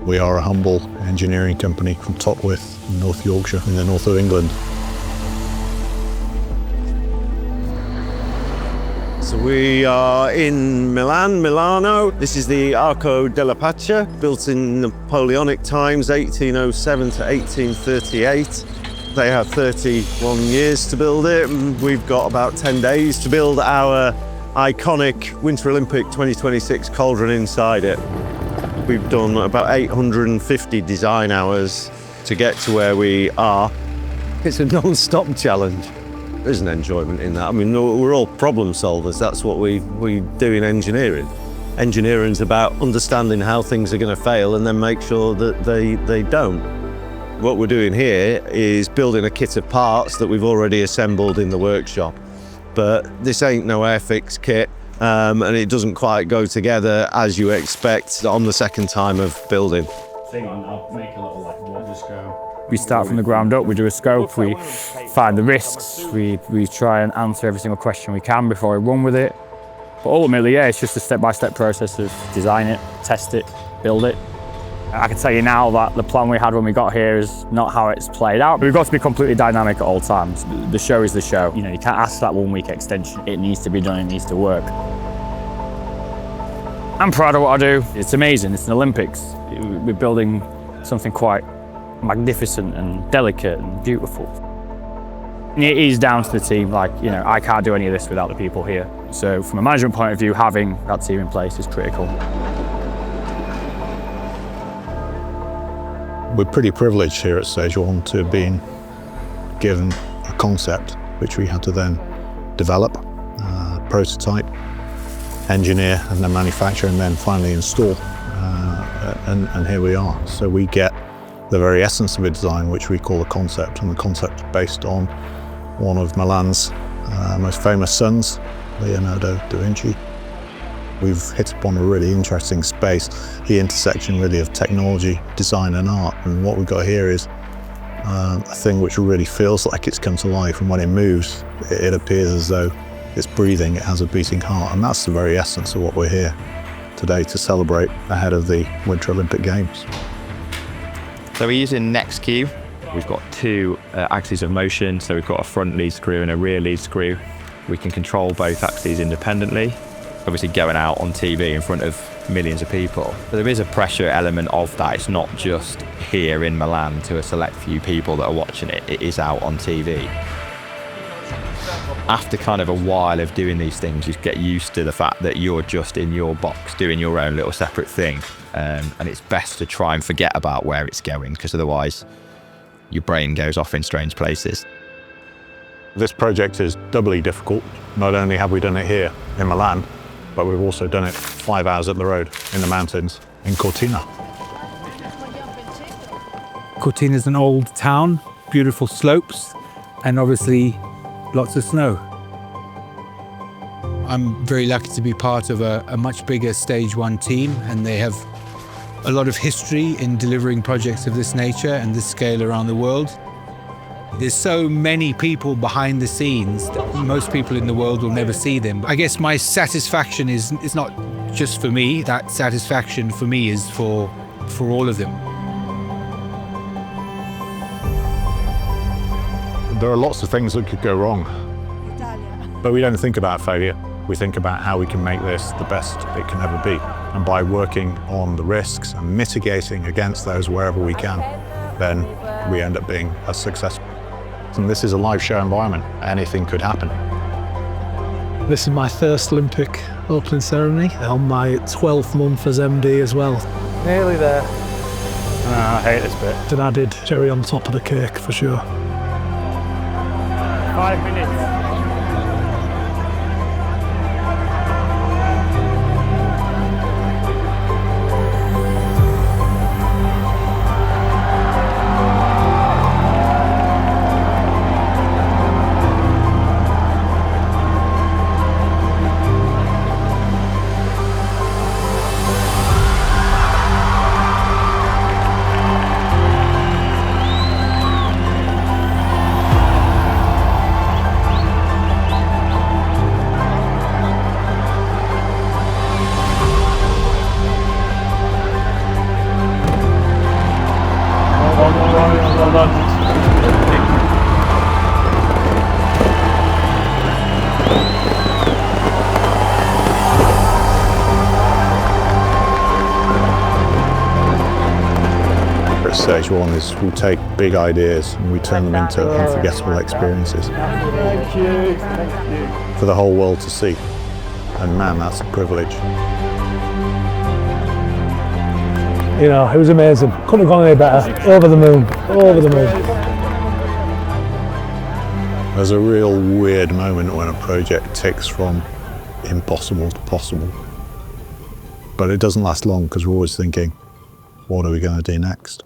We are a humble engineering company from Topwith in North Yorkshire in the north of England. So we are in Milano. This is the Arco della Pace, built in Napoleonic times, 1807 to 1838. They had 31 years to build it, and we've got about 10 days to build our iconic Winter Olympic 2026 cauldron inside it. We've done about 850 design hours to get to where we are. It's a non-stop challenge. There's an enjoyment in that. I mean, we're all problem solvers. That's what we do in engineering. Engineering's about understanding how things are going to fail and then make sure that they don't. What we're doing here is building a kit of parts that we've already assembled in the workshop. But this ain't no Airfix kit, and it doesn't quite go together as you expect on the second time of building. I'll make a little just go. We start from the ground up, we do a scope, we find the risks, we try and answer every single question we can before we run with it. But ultimately, yeah, it's just a step-by-step process of design it, test it, build it. I can tell you now that the plan we had when we got here is not how it's played out. We've got to be completely dynamic at all times. The show is the show. You know, you can't ask for that 1 week extension. It needs to be done, it needs to work. I'm proud of what I do. It's amazing, it's an Olympics. We're building something quite magnificent and delicate and beautiful. It is down to the team, like, you know, I can't do any of this without the people here. So from a management point of view, having that team in place is critical. We're pretty privileged here at Stage 1 to have been given a concept which we had to then develop, prototype, engineer and then manufacture and then finally install. And here we are. So we get the very essence of a design which we call a concept, and the concept is based on one of Milan's most famous sons, Leonardo da Vinci. We've hit upon a really interesting space, the intersection really of technology, design and art. And what we've got here is a thing which really feels like it's come to life, and when it moves, it appears as though it's breathing, it has a beating heart. And that's the very essence of what we're here today to celebrate ahead of the Winter Olympic Games. So we're using NextQ. We've got two axes of motion, so we've got a front lead screw and a rear lead screw. We can control both axes independently. Obviously going out on TV in front of millions of people. But there is a pressure element of that. It's not just here in Milan to a select few people that are watching it. It is out on TV. After kind of a while of doing these things, you get used to the fact that you're just in your box doing your own little separate thing. And it's best to try and forget about where it's going, because otherwise your brain goes off in strange places. This project is doubly difficult. Not only have we done it here in Milan, but we've also done it 5 hours up the road in the mountains in Cortina. Cortina is an old town, beautiful slopes, and obviously lots of snow. I'm very lucky to be part of a much bigger Stage 1 team, and they have a lot of history in delivering projects of this nature and this scale around the world. There's so many people behind the scenes that most people in the world will never see them. I guess my satisfaction is not just for me. That satisfaction for me is for all of them. There are lots of things that could go wrong, but we don't think about failure. We think about how we can make this the best it can ever be. And by working on the risks and mitigating against those wherever we can, then we end up being as successful. And this is a live show environment. Anything could happen. This is my first Olympic opening ceremony, on my 12th month as MD as well. Nearly there. I hate this bit. An added cherry on top of the cake for sure. 5 minutes. Stage 1 is we take big ideas and we turn them into unforgettable experiences for the whole world to see. And man, that's a privilege. You know, it was amazing. Couldn't have gone any better. Over the moon, over the moon. There's a real weird moment when a project ticks from impossible to possible. But it doesn't last long because we're always thinking, what are we going to do next?